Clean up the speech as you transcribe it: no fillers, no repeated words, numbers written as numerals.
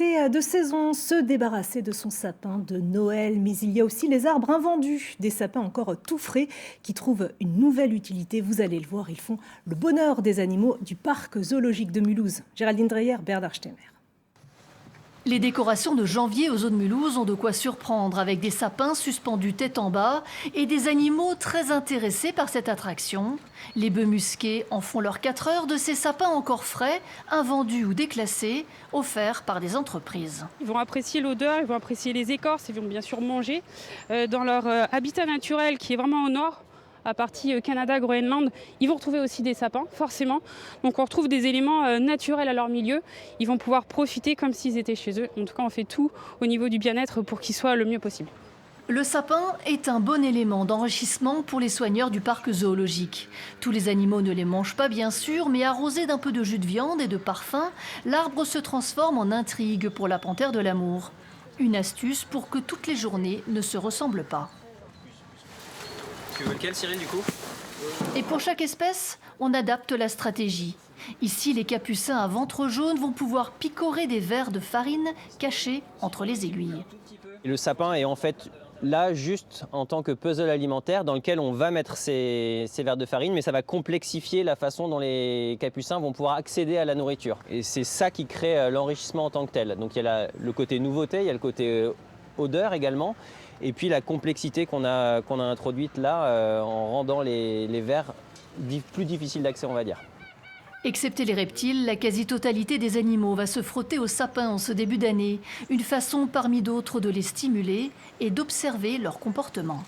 C'est de saison se débarrasser de son sapin de Noël, mais il y a aussi les arbres invendus, des sapins encore tout frais qui trouvent une nouvelle utilité. Vous allez le voir, ils font le bonheur des animaux du parc zoologique de Mulhouse. Géraldine Dreyer, Bernard Stemmer. Les décorations de janvier aux eaux de Mulhouse ont de quoi surprendre, avec des sapins suspendus tête en bas et des animaux très intéressés par cette attraction. Les bœufs musqués en font leurs 4 heures de ces sapins encore frais, invendus ou déclassés, offerts par des entreprises. Ils vont apprécier l'odeur, ils vont apprécier les écorces, ils vont bien sûr manger dans leur habitat naturel qui est vraiment au nord. À partie Canada, Groenland, ils vont retrouver aussi des sapins, forcément. Donc on retrouve des éléments naturels à leur milieu. Ils vont pouvoir profiter comme s'ils étaient chez eux. En tout cas, on fait tout au niveau du bien-être pour qu'ils soient le mieux possible. Le sapin est un bon élément d'enrichissement pour les soigneurs du parc zoologique. Tous les animaux ne les mangent pas bien sûr, mais arrosé d'un peu de jus de viande et de parfum, l'arbre se transforme en intrigue pour la panthère de l'amour. Une astuce pour que toutes les journées ne se ressemblent pas. Tu veux lequel, Cyril, du coup? Et pour chaque espèce, on adapte la stratégie. Ici, les capucins à ventre jaune vont pouvoir picorer des vers de farine cachés entre les aiguilles. Et le sapin est en fait là juste en tant que puzzle alimentaire dans lequel on va mettre ces vers de farine, mais ça va complexifier la façon dont les capucins vont pouvoir accéder à la nourriture. Et c'est ça qui crée l'enrichissement en tant que tel. Donc il y a le côté nouveauté, il y a le côté odeur également. Et puis la complexité qu'on a introduite là en rendant les vers plus difficiles d'accès, on va dire. Excepté les reptiles, la quasi-totalité des animaux va se frotter au sapin en ce début d'année. Une façon parmi d'autres de les stimuler et d'observer leur comportement.